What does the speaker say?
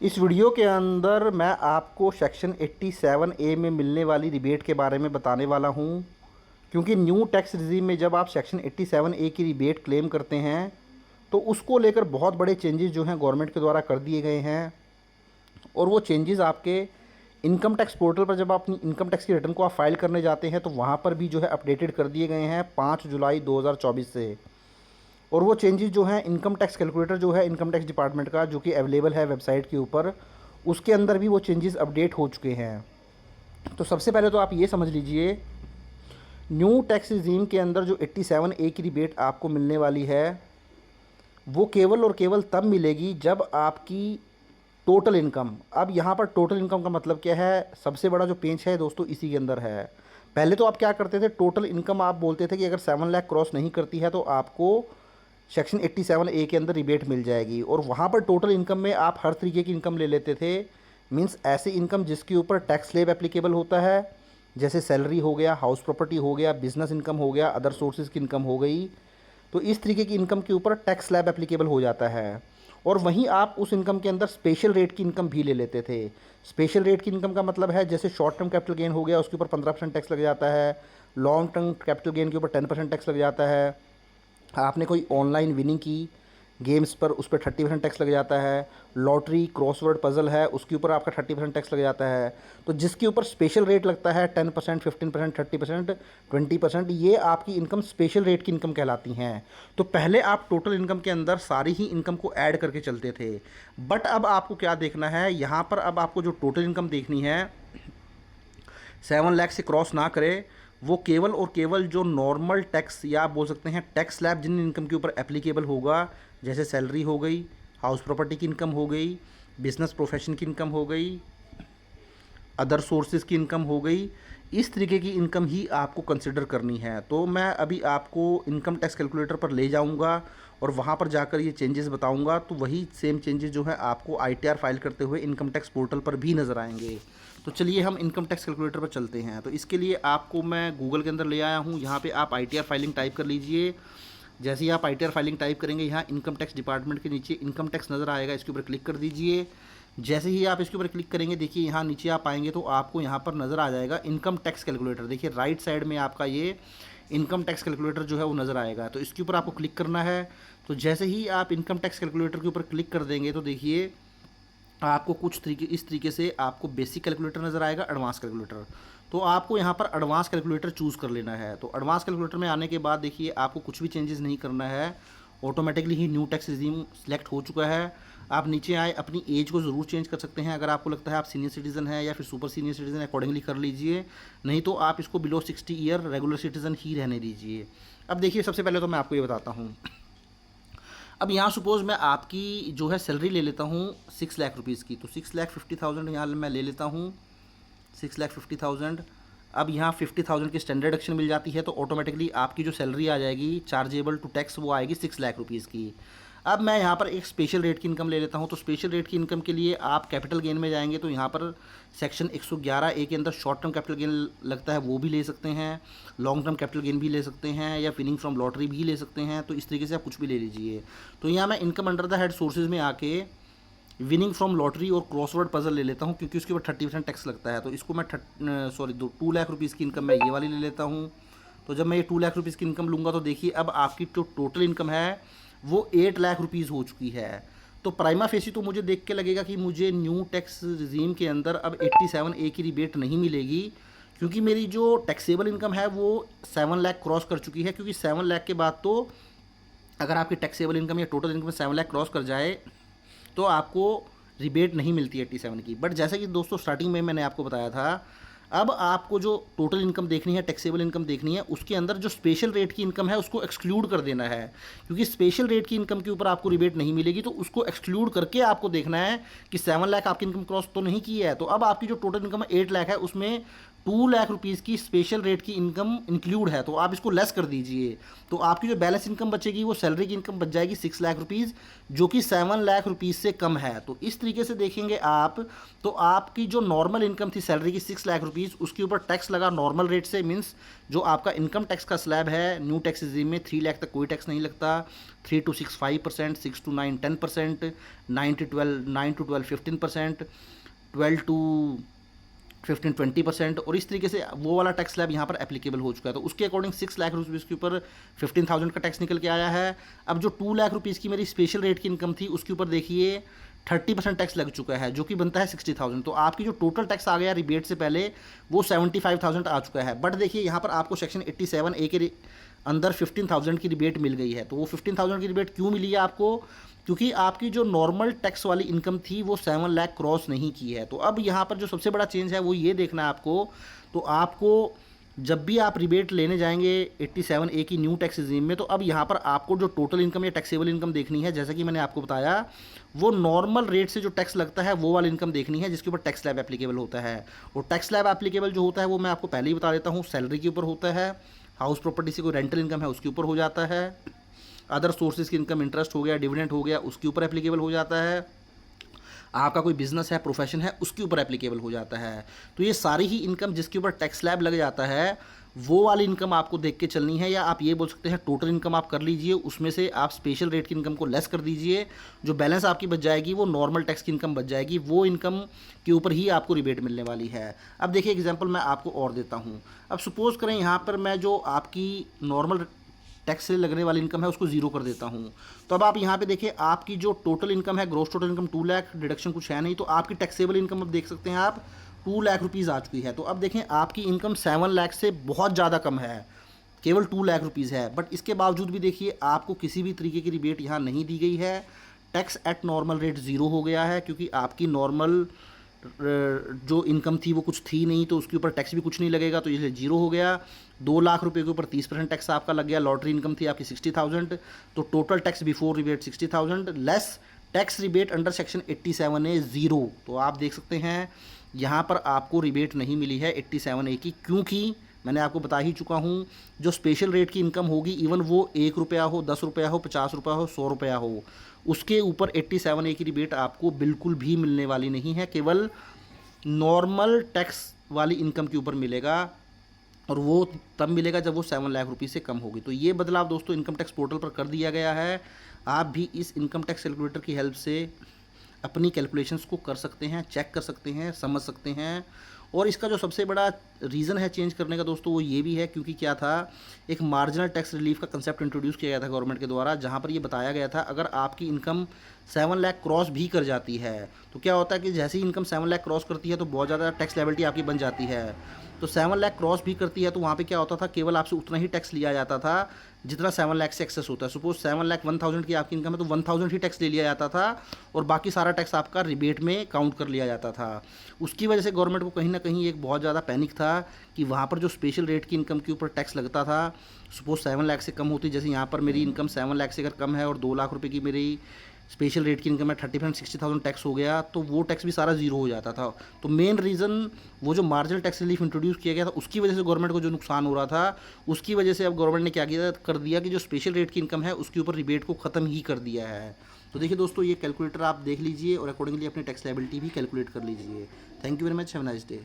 इस वीडियो के अंदर मैं आपको सेक्शन 87A में मिलने वाली रिबेट के बारे में बताने वाला हूं, क्योंकि न्यू टैक्स रिजीम में जब आप सेक्शन 87A की रिबेट क्लेम करते हैं तो उसको लेकर बहुत बड़े चेंजेस जो हैं गवर्नमेंट के द्वारा कर दिए गए हैं। और वो चेंजेस आपके इनकम टैक्स पोर्टल पर जब आप अपनी इनकम टैक्स की रिटर्न को आप फाइल करने जाते हैं तो वहाँ पर भी जो है अपडेटेड कर दिए गए हैं 5 जुलाई 2024 से। और वो चेंजेस जो हैं इनकम टैक्स कैलकुलेटर जो है इनकम टैक्स डिपार्टमेंट का, जो कि अवेलेबल है वेबसाइट के ऊपर, उसके अंदर भी वो चेंजेस अपडेट हो चुके हैं। तो सबसे पहले तो आप ये समझ लीजिए, न्यू टैक्स रिजीम के अंदर जो 87A की रिबेट आपको मिलने वाली है वो केवल और केवल तब मिलेगी जब आपकी टोटल इनकम, अब यहाँ पर टोटल इनकम का मतलब क्या है, सबसे बड़ा जो पेंच है दोस्तों इसी के अंदर है। पहले तो आप क्या करते थे, टोटल इनकम आप बोलते थे कि अगर 7 लाख क्रॉस नहीं करती है तो आपको सेक्शन 87A के अंदर रिबेट मिल जाएगी। और वहाँ पर टोटल इनकम में आप हर तरीके की इनकम ले लेते थे। मींस ऐसी इनकम जिसके ऊपर टैक्स स्लैब एप्लीकेबल होता है, जैसे सैलरी हो गया, हाउस प्रॉपर्टी हो गया, बिजनेस इनकम हो गया, अदर सोर्सेज की इनकम हो गई। तो इस तरीके की इनकम के ऊपर टैक्स स्लैब एप्लीकेबल हो जाता है। और वहीं आप उस इनकम के अंदर स्पेशल रेट की इनकम भी ले लेते थे। स्पेशल रेट की इनकम का मतलब है जैसे शॉर्ट टर्म कैपिटल गेन हो गया, उसके ऊपर 15% टैक्स लग जाता है। लॉन्ग टर्म कैपिटल गेन के ऊपर 10% टैक्स लग जाता है। आपने कोई ऑनलाइन विनिंग की गेम्स पर, उस पर 30% टैक्स लग जाता है। लॉटरी, क्रॉसवर्ड पजल है, उसके ऊपर आपका 30% टैक्स लग जाता है। तो जिसके ऊपर स्पेशल रेट लगता है 10%, 15%, 30%, 20%, ये आपकी इनकम स्पेशल रेट की इनकम कहलाती हैं। तो पहले आप टोटल इनकम के अंदर सारी ही इनकम को ऐड करके चलते थे। बट अब आपको क्या देखना है, यहाँ पर अब आपको जो टोटल इनकम देखनी है 7 लाख से क्रॉस ना करे, वो केवल और केवल जो नॉर्मल टैक्स या आप बोल सकते हैं टैक्स स्लैब जिन इनकम के ऊपर एप्लीकेबल होगा, जैसे सैलरी हो गई, हाउस प्रॉपर्टी की इनकम हो गई, बिजनेस प्रोफेशन की इनकम हो गई, अदर सोर्सेज की इनकम हो गई, इस तरीके की इनकम ही आपको कंसिडर करनी है। तो मैं अभी आपको इनकम टैक्स कैलकुलेटर पर ले जाऊंगा और वहाँ पर जाकर ये चेंजेस बताऊंगा। तो वही सेम चेंजेस जो है आपको ITR फाइल करते हुए इनकम टैक्स पोर्टल पर भी नज़र आएंगे। तो चलिए हम इनकम टैक्स कैलकुलेटर पर चलते हैं। तो इसके लिए आपको मैं गूगल के अंदर ले आया हूँ। यहाँ पर आप ITR फाइलिंग टाइप कर लीजिए। जैसे ही आप ITR फाइलिंग टाइप करेंगे, यहाँ इनकम टैक्स डिपार्टमेंट के नीचे इनकम टैक्स नज़र आएगा, इसके ऊपर क्लिक कर दीजिए। जैसे ही आप इसके ऊपर क्लिक करेंगे, देखिए यहाँ नीचे आप आएंगे तो आपको यहाँ पर नज़र आ जाएगा इनकम टैक्स कैलकुलेटर। देखिए राइट साइड में आपका ये इनकम टैक्स कैलकुलेटर जो है वो नज़र आएगा। तो इसके ऊपर आपको क्लिक करना है। तो जैसे ही आप इनकम टैक्स कैलकुलेटर के ऊपर क्लिक कर देंगे तो देखिए आपको कुछ तरीके इस तरीके से आपको बेसिक कैलकुलेटर नज़र आएगा, एडवांस कैलकुलेटर। तो आपको यहाँ पर एडवांस कैलकुलेटर चूज़ कर लेना है। तो एडवांस कैलकुलेटर में आने के बाद देखिए आपको कुछ भी चेंजेस नहीं करना है, ऑटोमेटिकली ही न्यू टैक्स रिजीम सेलेक्ट हो चुका है। आप नीचे आए, अपनी एज को ज़रूर चेंज कर सकते हैं। अगर आपको लगता है आप सीनियर सिटीज़न है या फिर सुपर सीनियर सिटीज़न, अकॉर्डिंगली कर लीजिए। नहीं तो आप इसको बिलो 60 ईयर रेगुलर सिटीज़न ही रहने दीजिए। अब देखिए सबसे पहले तो मैं आपको ये बताता हूँ। अब यहाँ सपोज़ मैं आपकी जो है सैलरी ले लेता हूँ 6 लाख रुपीज़ की। तो 6,50,000 यहाँ मैं ले लेता हूँ, 6,50,000। अब यहाँ 50,000 की स्टैंडर्ड डिडक्शन मिल जाती है तो ऑटोमेटिकली आपकी जो सैलरी आ जाएगी चार्जेबल टू टैक्स वो आएगी 6 लाख रुपीज़ की। अब मैं यहाँ पर एक स्पेशल रेट की इनकम ले लेता हूँ। तो स्पेशल रेट की इनकम के लिए आप कैपिटल गेन में जाएंगे तो यहाँ पर सेक्शन 111A के अंदर शॉर्ट टर्म कैपिटल गेन लगता है, वो भी ले सकते हैं। लॉन्ग टर्म कैपिटल गेन भी ले सकते हैं या विनिंग फ्रॉम लॉटरी भी ले सकते हैं। तो इस तरीके से आप कुछ भी ले लीजिए। तो यहाँ मैं income under the head sources में आके विनिंग फ्रॉम लॉटरी और क्रॉसवर्ड पजल ले लेता हूँ, क्योंकि उसके ऊपर 30% टैक्स लगता है। तो इसको मैं 2 लाख रुपीज़ की इनकम मैं ये वाली ले लेता हूँ। तो जब मैं ये 2 लाख रुपीज़ की इनकम लूँगा तो देखिए अब आपकी जो टोटल इनकम है वो 8 लाख रुपीज़ हो चुकी है। तो प्राइमा फेसी तो मुझे देख के लगेगा कि मुझे न्यू टैक्स रिजीम के अंदर अब 87A की रिबेट नहीं मिलेगी, क्योंकि मेरी जो टैक्सेबल इनकम है वो 7 लाख क्रॉस कर चुकी है। क्योंकि 7 लाख के बाद तो अगर आपकी टैक्सेबल इनकम या टोटल इनकम 7 लाख क्रॉस कर जाए तो आपको रिबेट नहीं मिलती है 87 की। बट जैसा कि दोस्तों स्टार्टिंग में मैंने आपको बताया था, अब आपको जो टोटल इनकम देखनी है, टैक्सेबल इनकम देखनी है, उसके अंदर जो स्पेशल रेट की इनकम है उसको एक्सक्लूड कर देना है। क्योंकि स्पेशल रेट की इनकम के ऊपर आपको रिबेट नहीं मिलेगी, तो उसको एक्सक्लूड करके आपको देखना है कि 7 लाख आपकी इनकम क्रॉस तो नहीं की है। तो अब आपकी जो टोटल इनकम है 8 लाख है, उसमें 2 लाख रुपीज़ की स्पेशल रेट की इनकम इंक्लूड है, तो आप इसको लेस कर दीजिए, तो आपकी जो बैलेंस इनकम बचेगी वो सैलरी की इनकम बच जाएगी 6 लाख रुपीज़, जो कि 7 लाख रुपीज़ से कम है। तो इस तरीके से देखेंगे आप, तो आपकी जो नॉर्मल इनकम थी सैलरी की 6 लाख रुपीज़, उसके ऊपर टैक्स लगा नॉर्मल रेट से, मीन्स जो आपका इनकम टैक्स का स्लैब है न्यू टैक्स रिजीम में 3 लाख तक कोई टैक्स नहीं लगता, 3 to 6 5%, 6 to 9 10%, 9 to 12 15%, 12 to 15-20%, और इस तरीके से वो वाला टैक्स स्लैब यहाँ पर एप्लीकेबल हो चुका है। तो उसके अकॉर्डिंग 6 लाख रुपीज़ के ऊपर 15,000 का टैक्स निकल के आया है। अब जो 2 लाख रुपीज़ की मेरी स्पेशल रेट की इनकम थी उसके ऊपर देखिए 30% टैक्स लग चुका है, जो कि बनता है 60,000। तो आपकी जो टोटल टैक्स आ गया रिबेट से पहले वो 75,000 आ चुका है। बट देखिए यहाँ पर आपको सेक्शन 87A के अंदर 15,000 की रिबेट मिल गई है। तो वो 15,000 की रिबेट क्यों मिली है आपको? क्योंकि आपकी जो नॉर्मल टैक्स वाली इनकम थी वो 7 लाख क्रॉस नहीं की है। तो अब यहाँ पर जो सबसे बड़ा चेंज है वो ये देखना है आपको, तो आपको जब भी आप रिबेट लेने जाएंगे 87A की न्यू टैक्स रिजीम में, तो अब यहाँ पर आपको जो टोटल इनकम या टैक्सेबल इनकम देखनी है, जैसा कि मैंने आपको बताया, वो नॉर्मल रेट से जो टैक्स लगता है वो वाली इनकम देखनी है जिसके ऊपर टैक्स स्लैब एप्लीकेबल होता है। और टैक्स स्लैब एप्लीकेबल जो होता है वो मैं आपको पहले ही बता देता हूँ, सैलरी के ऊपर होता है, हाउस प्रॉपर्टी से कोई रेंटल इनकम है उसके ऊपर हो जाता है, अदर सोर्सेज की इनकम इंटरेस्ट हो गया, डिविडेंड हो गया, उसके ऊपर एप्लीकेबल हो जाता है, आपका कोई बिजनेस है, प्रोफेशन है, उसके ऊपर एप्लीकेबल हो जाता है। तो ये सारी ही इनकम जिसके ऊपर टैक्स स्लैब लग जाता है वो वाली इनकम आपको देख के चलनी है, या आप ये बोल सकते हैं टोटल इनकम आप कर लीजिए, उसमें से आप स्पेशल रेट की इनकम को लेस कर दीजिए, जो बैलेंस आपकी बच जाएगी वो नॉर्मल टैक्स की इनकम बच जाएगी, वो इनकम के ऊपर ही आपको रिबेट मिलने वाली है। अब देखिए एग्जांपल मैं आपको और देता हूँ। अब सपोज़ करें यहाँ पर मैं जो आपकी नॉर्मल टैक्स से लगने वाली इनकम है उसको जीरो कर देता हूँ। तो अब आप यहाँ पे देखिए आपकी जो टोटल इनकम है, gross total income 2 lakh, deduction कुछ है नहीं, तो आपकी टैक्सेबल इनकम अब देख सकते हैं आप 2 लाख रुपीज़ आ चुकी है। तो अब देखें आपकी इनकम 7 लाख से बहुत ज़्यादा कम है, केवल 2 लाख रुपीज़ है, बट इसके बावजूद भी देखिए आपको किसी भी तरीके की रिबेट यहाँ नहीं दी गई है। Tax at normal rate zero हो गया है, क्योंकि आपकी नॉर्मल जो इनकम थी वो कुछ थी नहीं, तो उसके ऊपर टैक्स भी कुछ नहीं लगेगा, तो इसलिए जीरो हो गया। 2 लाख रुपए के ऊपर 30% टैक्स आपका लग गया। लॉटरी इनकम थी आपकी 60,000, तो total tax before rebate 60,000 less tax rebate under section 87A zero. तो आप देख सकते हैं यहाँ पर आपको रिबेट नहीं मिली है 87A की, क्योंकि मैंने आपको बता ही चुका हूँ जो स्पेशल रेट की इनकम होगी, इवन वो 1 रुपया हो, 10 रुपया हो, 50 रुपया हो, 100 रुपया हो, उसके ऊपर 87A की रिबेट आपको बिल्कुल भी मिलने वाली नहीं है, केवल नॉर्मल टैक्स वाली इनकम के ऊपर मिलेगा, और वो तब मिलेगा जब वो 7 लाख रुपये से कम होगी। तो ये बदलाव दोस्तों इनकम टैक्स पोर्टल पर कर दिया गया है। आप भी इस इनकम टैक्स कैलकुलेटर की हेल्प से अपनी कैलकुलेशंस को कर सकते हैं, चेक कर सकते हैं, समझ सकते हैं। और इसका जो सबसे बड़ा रीज़न है चेंज करने का दोस्तों वो ये भी है, क्योंकि क्या था, एक मार्जिनल टैक्स रिलीफ का कंसेप्ट इंट्रोड्यूस किया गया था गवर्नमेंट के द्वारा, जहाँ पर ये बताया गया था अगर आपकी इनकम 7 लाख क्रॉस भी कर जाती है तो क्या होता है कि जैसे ही इनकम 7 लाख क्रॉस करती है तो बहुत ज़्यादा टैक्स लायबिलिटी आपकी बन जाती है। तो 7 लाख क्रॉस भी करती है तो वहाँ पे क्या होता था, केवल आपसे उतना ही टैक्स लिया जाता था जितना 7 लाख से एक्सेस होता है। सपोज 7 लाख 1,000 की आपकी इनकम है तो 1,000 ही टैक्स ले लिया जाता था, और बाकी सारा टैक्स आपका रिबेट में काउंट कर लिया जाता था। उसकी वजह से गवर्नमेंट को कहीं ना कहीं एक बहुत ज़्यादा पैनिक था कि वहाँ पर जो स्पेशल रेट की इनकम के ऊपर टैक्स लगता था, सपोज 7 लाख से कम होती, जैसे यहाँ पर मेरी इनकम 7 लाख से अगर कम है और 2 लाख रुपये की मेरी स्पेशल रेट की इनकम है, 35-60,000 टैक्स हो गया, तो वो टैक्स भी सारा जीरो हो जाता था। तो मेन रीज़न वो जो मार्जिनल टैक्स रिलीफ इंट्रोड्यूस किया गया था उसकी वजह से गवर्नमेंट को जो नुकसान हो रहा था, उसकी वजह से अब गवर्नमेंट ने क्या किया कर दिया कि जो स्पेशल रेट की इनकम है उसके ऊपर रिबेट को ख़त्म ही कर दिया है। तो देखिए दोस्तों ये कैलकुलेटर आप देख लीजिए और अकॉर्डिंगली अपनी टैक्स लायबिलिटी भी कैलकुलेट कर लीजिए। Thank you very much, have a nice day.